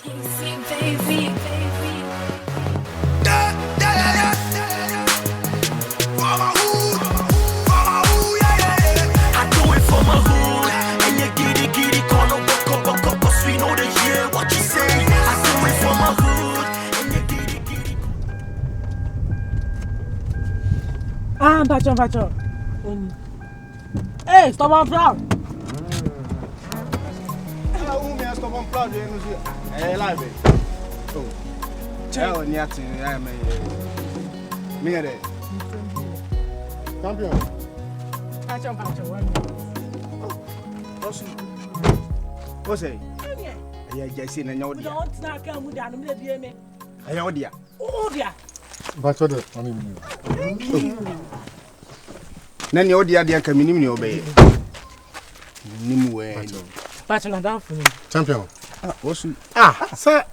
Baby. Pacho. Hey, stop on proud. Stop on proud. Hey, live. Oh, ciao, niente, me there. Champion. Pacho. What's it? Yeah, Jesse, and your dear. Don't snack and down the BM. Hey, oh dear. Oh, dear. But what the funny. Then your dear coming in your bay. Nimue. Pacho, not down for me. Champion. What's Sir,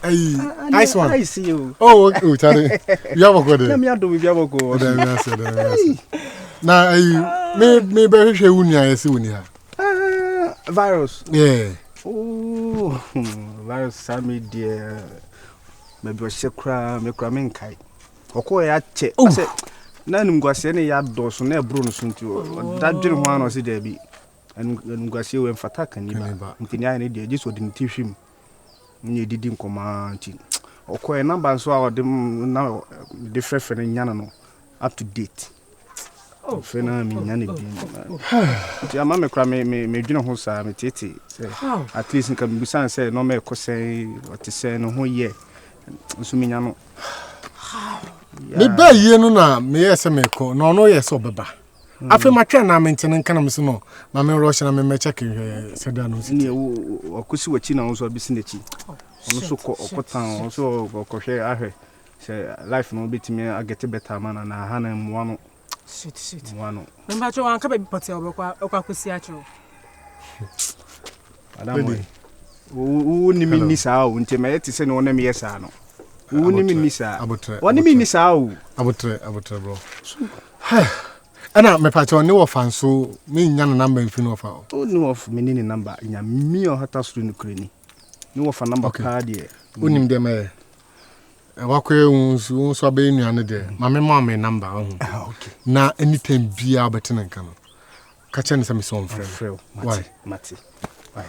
nice one. I see you. Oh, Charlie. You have a good day. Let me do with your go. Now, me very sure you see when you Virus. Yeah. Oh, virus, Sammy, dear. Maybe a secra, make a minkai. Oko ya che. I said, none was any yard doors on their bruns into that didn't want to see there be. And Guasio went for attack and I need just wouldn't teach him. You didn't command. Oko a number so our them now the fresh and Yanano up to date. Oh, Fena, me, Yanni. Your mamma cry me, you know who saw me, Titi. At least in Cambusan say no more say what to say no whole year. Sumiano. Me buy you no, me SMEco, no, yes, or baba. After my train, I'm maintaining Canamino. Mamma Russian, I'm a checking Sedano. Or Kusi Wachina also vicinity. Also, Cotan, also, Cocher, I heard. Say, life no bit me, I get a better man and I hand him one. Shit. One. Remember, you can't be put your Okakusiacho. Madame, who name Miss Owl, until my to send one name, yes, I know. Who name Miss Owl? What name Miss Owl? I would bro. And I'm a patron, no offense, so me young number in Finofa. Oh, no, of meaning number in a mere hotas in Ukraine. No of a number card here. Unim de me. A walkway wounds, so be in your day. My mamma number. Okay. Now anything be our better than can. Catching some song friend. Why, Matty? Why?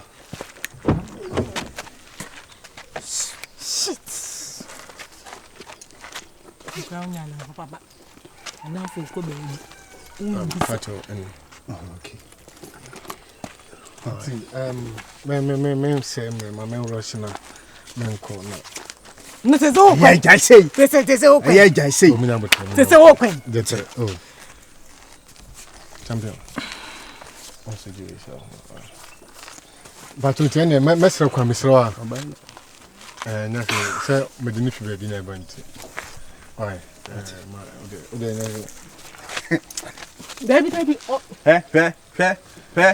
Shit. Brown and Papa. And now for Kobe. Okay. Me say my man Russian man call now. This is all. Yeah, I say. This is open. Yeah, I say. This is open. That's it. Oh. Champion. What's it you but to tell you, Master Quamisra. Nothing. Sir, Medinifi be dinner bunty. Why? Baby.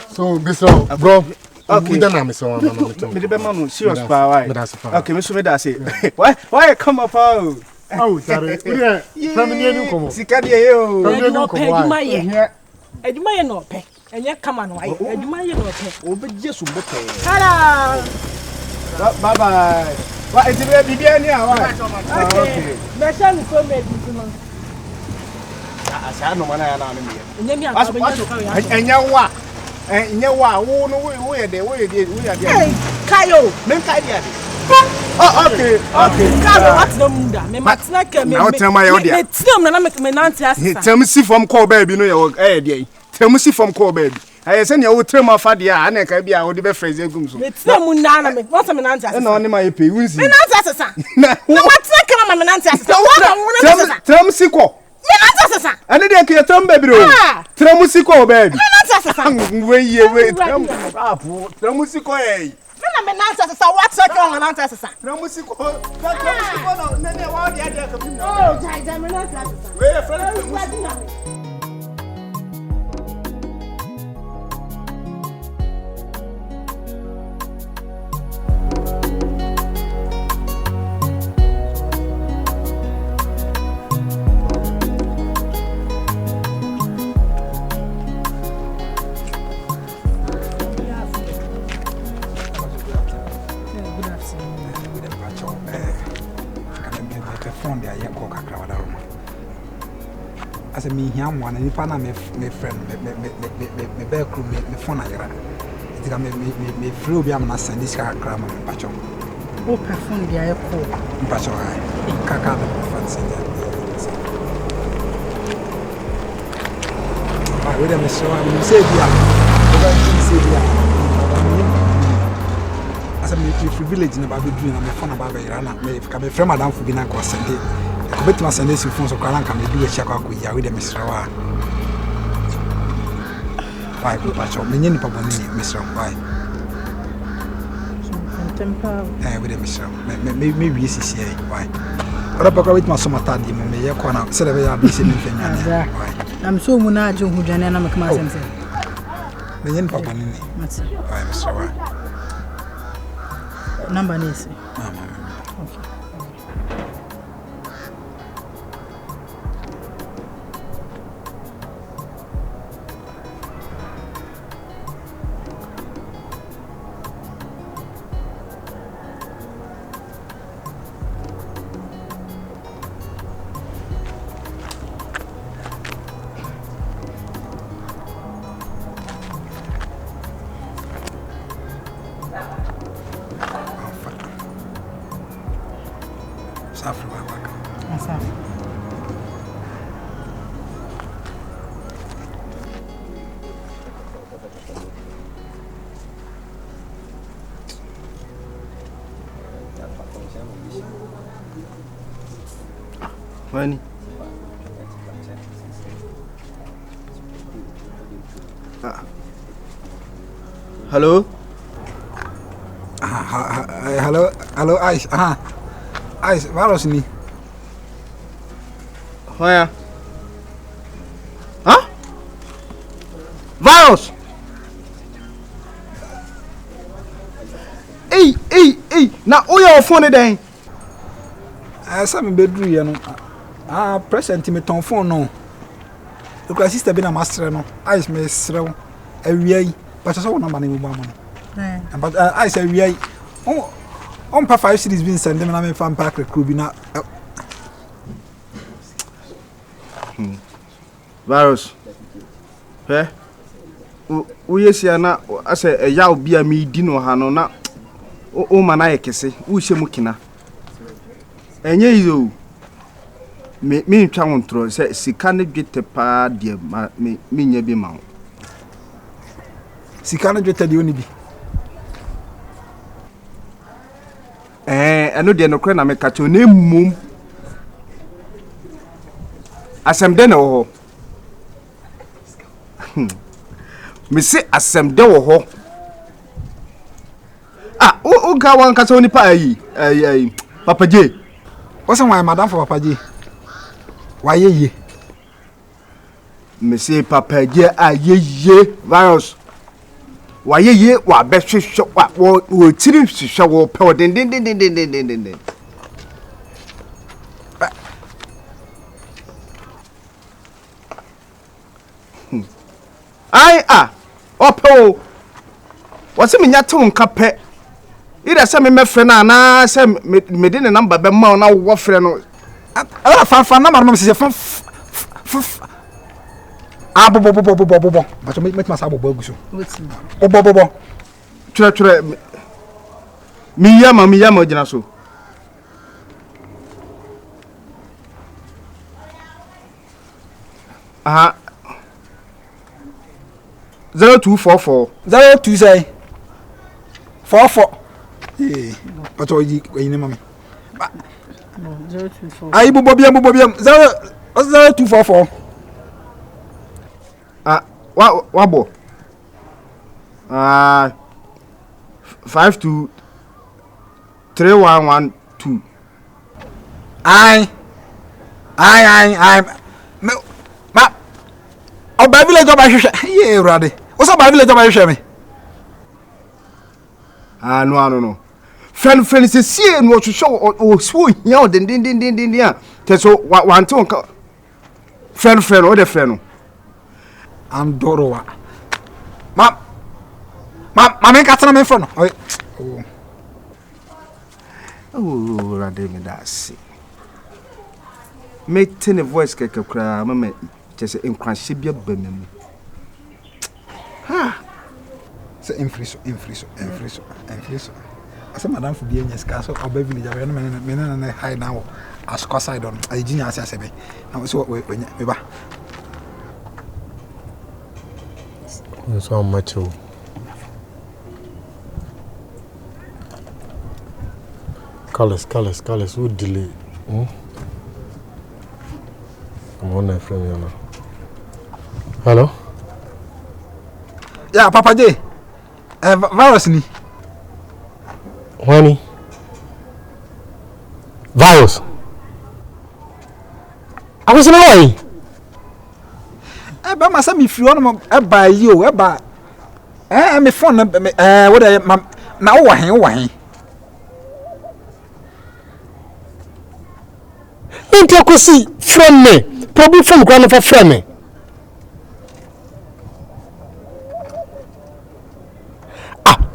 So, this bro. Okay, then I'm so. Me serious power. Okay, me so me da say. Why come up out? Oh, sorry. From near you come. Sika de yo. Eduma no pe. Enye kama no ayi. Eduma ye no pe. Obeje so bo pe. Hala. Bye. What is it be any hour? Okay. Me sha ni so me di no. Asa no mana ya na me. Enye mi aka be ya. Enya wa. Enya wa wo no we are there. Hey, Kayo. Men kai dia. Oh, okay. Kayo what no munda. Me matina ke me. Na o tell my audio. Me tiam na me nanti asa. Tell me see from call baby no ye there. Tell me see from call baby. I say you tell my father ya na ka bia wo de be phrase egum so. Me tiam na me. What me nanti asa. Na oni ma ye pe wunsi. Me nanti asa. Na matina ke ma me nanti asa. What tell me see call. Me nanti asa. Ane de ke tell baby ro. Tell me see call baby. Me nanti asa. Wait. Tell me see call eh. Me nanti asa. What so ke me nanti asa. Tell me see call. No, ne wa dia ka bi. Oh, jai me nanti asa. Wait, friend. pacho kana me phone dia ye ko kakra wada ro ase me hia mo na nipa na me friend me be crew me phone ayera diga me free obi am na send this kakra ma pacho o phone dia ye ko pacho kaka me phone send ah we dem so am say bia asa me free village na ba be do na me phone ba be yera na me ka me friend madam fu bi na ko send ko betima send this phone so kwa na ka me do e chia kwa ko ya we dem srawa why pacho me nyini pa boni me srawa why tempa we dem srawa me wi sisi why ora pa ka betima so mata di me ye ko na se be ya bi se me fenya na why am so mu na ajo hu dwane na me kama sense me nyini pa boni ni why me srawa number nisi Wani. Hello? Hello, Ice. Ice, virus ni. Where? Huh? Virus? Hey, now all your phone then? Some bedroom, you know. Present me ton phone no. Look, my sister be na master no. Ice me srew. Every but I saw no money with money. But I say we on pa 5 cities been send them na me fan park crew bi na Virus. He? We yes ya na ase yaw bia me di no ha no na o ma na yekese. Wo hye mu kina. Enye yizo. Me ntwa wontro se sika ne dwete pa de me nya bi ma wo. Sika ne dwete de oni bi. Eno de no kre na me ka cho na mum. Asem de na wo ho. Me se asem de wo ho. O ga wan ka so ni pa ayi. Papa J. What's my madam for Papa J? Why ye? Me say Papa J ye virus. Why ye wa be hwehwe wo tiri hwehwe wo pe den. Opo. What's me nya to nka pe. Ida se me mefre na se me de ne number be ma na wo frɛ no. Fa number no se fa bobo. But me masa bobo aguso. Bobo. Tire. Mi yama gina so. Aha. 0244 02 say 44. Eh, but oyi ni mama. 024. Ayi bobo biam 0244. Wabo. 523112. I ma oba village oba hwehwe ye urade wo so oba village oba hwehwe me No friend se sie no hwehwe o so hia o den a teso wante on friend o de friend no Andorowa ma me katana me fo no Oh, Rademi, that's it. Make ten a voice cake cry, mamma, just in Cransibia Benham. Ha! So, infriso. As a madam for being a scarce or Beverly, I mean, high now. As course I don't, I genius as a baby. Now, so when you back. So much. Colors, who delay? I'm on that friend, you know. Hello? Yeah, Papa J. Virus ni. Wani? Virus? I was in Hawaii. But my son, if you want to buy you, about me phone, what I now, why? Ain't you see from me? Probably from grandmother from me.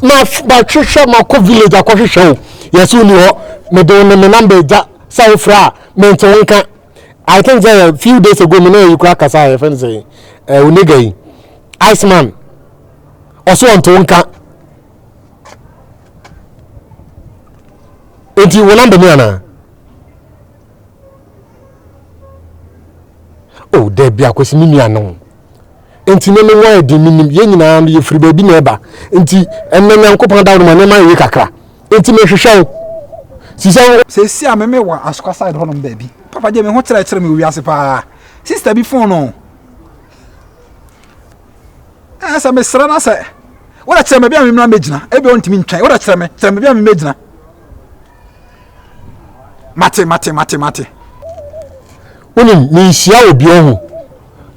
My church, my village, I could show. Yes, you know, me don't know number that say fra, mental. I think a few days ago, you crack as I have say, Unigay, Iceman, also on Tonka. Ain't you number me? Oh, there be a question me no. Enti me why di minim ye nyina ye free baby neighbor. Enti enna nyankopon da no ma ye kakra. Enti me hwehwe wo. Se si a me wa asukwa side honom baby. Papa je me ho kire me wiase pa. Sister bi phone no. Asa me sra na se. Wora kire me bia me mra megina. E be ontimi ntwan. Wora kire me bia me megina. Mate. Wonim me hia obi ohu.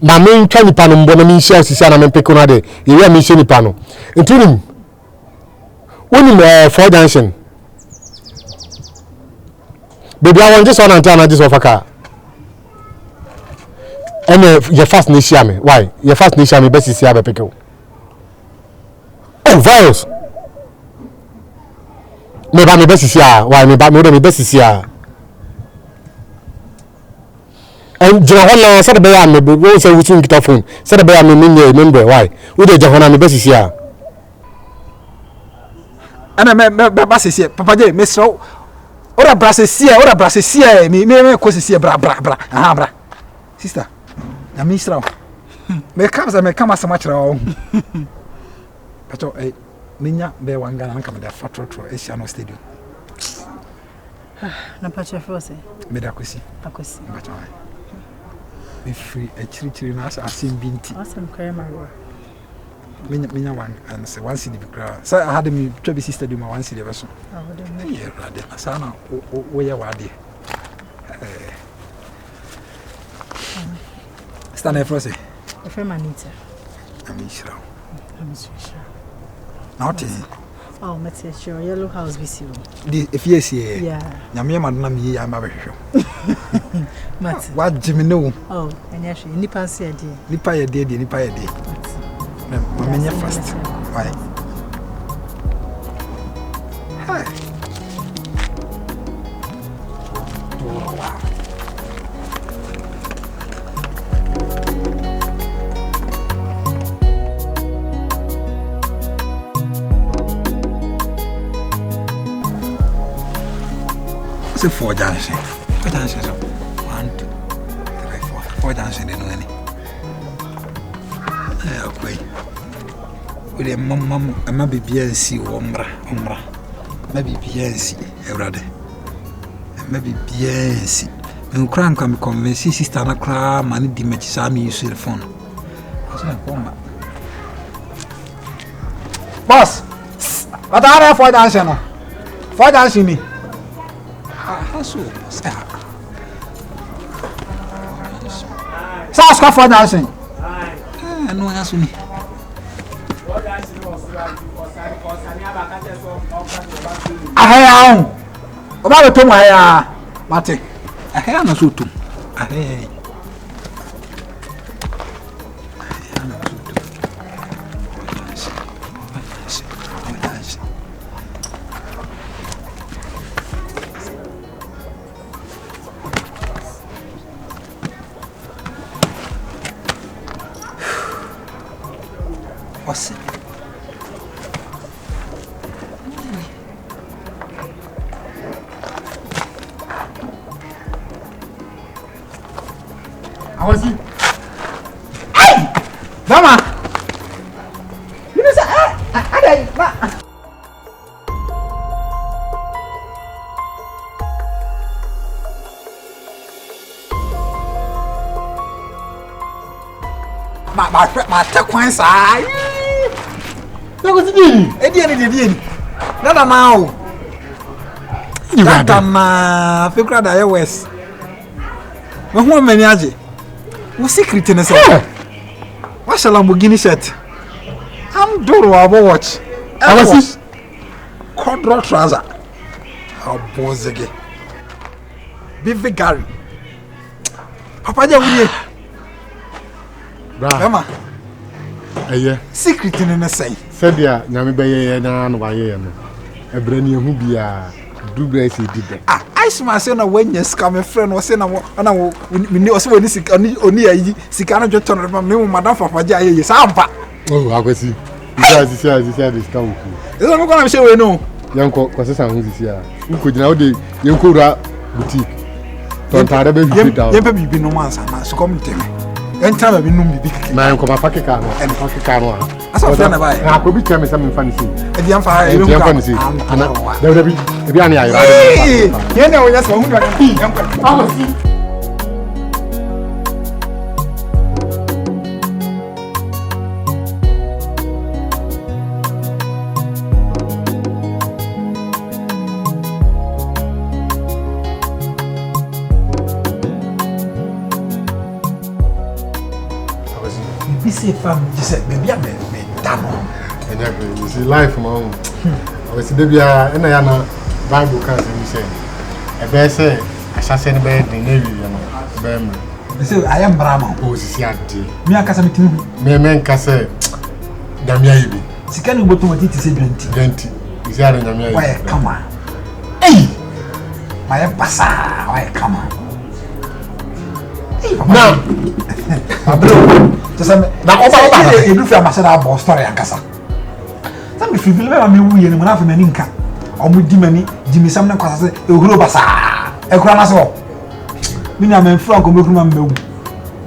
Ma me ntwa nipa no mbo na me hia osisi na me peko na de. Ye me hia nipa no. Ntunim. Wonim for dancing. Baby, I want just one antenna this of a car. And your fast nation me. Why? Your fast nation me best is here pickle. Oh, virus. Me ba me best is here. Why me ba me best is here. And Johana said be am me go say we swing it phone. Said be am me remember why? We dey Johana me best is here. And me best is here. Papa J, me so ora brasesia me ko sesia bra aha bra sister na me sra me come as much ra but menya be wanga na nka me da fatro Asia no stadium na pacha force me da akosi but me free a chiri na Asem binti Asem kaya marwa menya one and say one city bikra so I had me to be sister do my one city version yeah brother asana wo ya wade stand there for say e fe manita amishra now not oh mate sure yellow house bisi the if yes yeah nyame ma na me ya ma behwe mate what jimmy no oh enya hwe nipa se ade nipa ye de Mamenya fast. Why? Hi. What's it for dancing? For dancing. 1, 2, 3, 4. For dancing, they know any. Okay. With a mum, a maybe BNC, Ombra. Maybe BNC, everybody. Maybe BNC. When Cran can be convinced, sister, and a crab, money damage, Sammy, you see the phone. Boss, what are you for dancing? For dancing me. Ah, so, Saska for dancing. No one else me. Ahaya o ba beto ahaya mate ahaya na so tum ahaya What's it? I was it. Hey! Mama! You know, my take one side. That was it. Edian. No, now. That figure that was. No one many. What's secret in the what's a Lamborghini shirt? I'm Doro about watch. I was quadro trouser. How boss again. Biffy Gary. Papa, Mama. Secret in the same. Said ya, Namibe and Wayano. A brand new Hubia. Do grace did that. I smell saying when you scam a friend was saying, we knew also this only Sicano Joton from me, Madame Faja, yes, Ampa. Oh, I see. This is come. I'm going to show you know. Young Cossessa, who's here. Who could now the Yankura boutique. Don't I be no man's and come to me. And tell me, my uncle, my pocket car and pocket car. That's what I'm about. I could be telling me something fancy. And the Empire, fancy. And there will be any idea. You know, that's what I'm going to see. Say family just said maybe I'm done. And you see life mom. I was baby and I am Bible can say a bear say I shall send bed in navy they say I am Brahma. Oh siati. Me akasa metim. Me men kase damia yibi. Sika no boto mati say 20. You see are damia yibi. Why come on. Hey. My passa, why come on. Hey, now. Bro. Na oba e do fi amase na abo story ankasa sam fi film me wuye ni mo na fi mani nka omo di mani di mi sam na kwasa se ehuro basa e kura na so mi na me fro anko me kuru ma mewu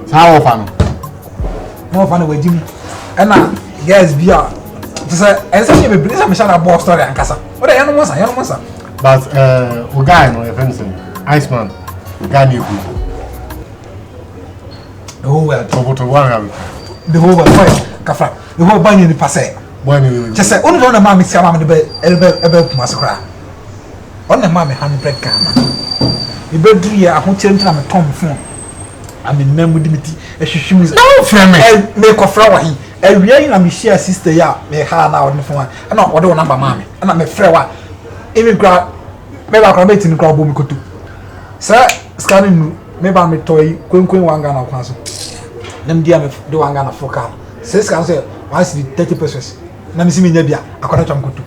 sa wo fa no waji mi e na guys bia to say e say me be me na abo story ankasa o da yanu mo sa but o guy no e fancy Iceman guy ni ku the whole world. The whole world. Kafra. The whole band in the passe. Just say, only one of mammy Sam and the massacre. Only mammy 100 gamma. The bedroom, I won't tell them Tom phone. I mean, men with dignity, as she was no friend. Make a flower. A real and share sister, ya, may have now on the phone. And not what number mammy. And I'm a fraud. Even grab, maybe I can make in the crowd boom could do. Sir, scanning. Maybe I'm a toy, Queen Wangana Council. Them dear do Wangana for car. Says Council, I see 30 pesos. Let me see me, Nebia, I can't come to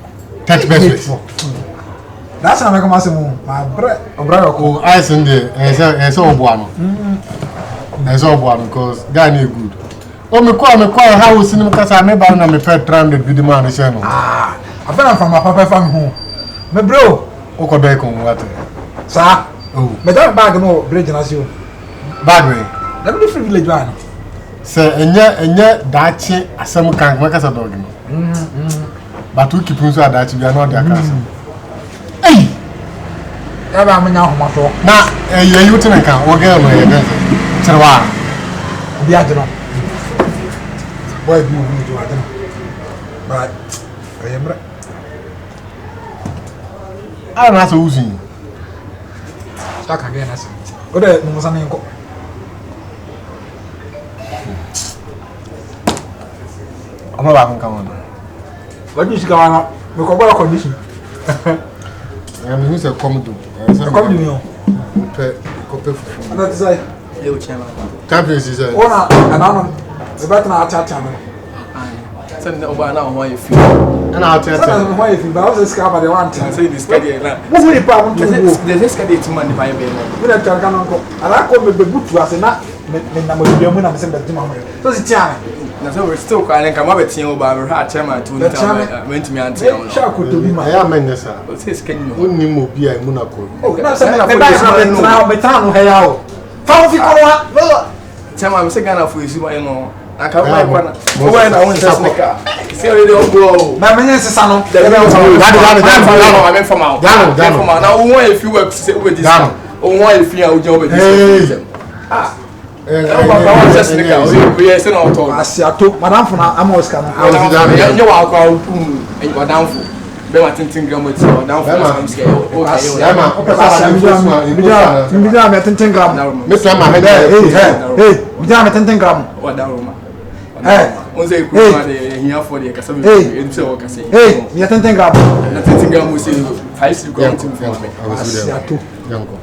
30 pesos. That's how I come as my brother. Oh, I send it as all one. As all one because guy need good. Oh, me call house in the casa, maybe I'm a pet rounded with the man. Ah, I found from my papa from home. My bro, Oko Bacon, what? Sir. Oh, but that bag no bridge as you. Bad way. Let me free village one. Sir, and yet that Asem can't work as a dog. But we keep us that you are not their cousin. Hey! I'm now. Now, you can work out my event. Sarwa. The admiral. Why do you need to admiral? But I am right. I'm not losing. Stuck again, as what was an uncle. I'm not come on. What is going on? Look at what condition. I'm used to come to. Come to me. That's like you channel. Champions is a owner and I'm the better now channel. Send over now why you feel. and I'll tell you. Why if you browse the scab at the one time? Say this guy now. What's the problem to go? There's a to money by a baby. We don't tell uncle. And I come with the boot to us and not when I'm with you when I'm saying that to my so it's time. na so we still kwa nka ma betin o ba me ha chairman to nta went me ante o no sha ko to bi ma ya men sa o se scan no onni mo bi ai mu na ko na se na for betan no he ya o fa o fi ko wa chairman me se Ghana for esu ma no aka wa kwa na o wa na won se nika se o de o go na me nyen sesa no da me for ma na o won e fi web se o be dis o won e fi a o je o be dis yes no to asiato madam for na amos kana you wa kwa madam for be ma tintin gram ti madam for am ske o mi me tintin gram me so ma he mi me tintin gram o da roma on say ku ma de hia for de kasa me e se o kasa mi tintin gram na tintin gram o se 5 gram tin for me asiato yanko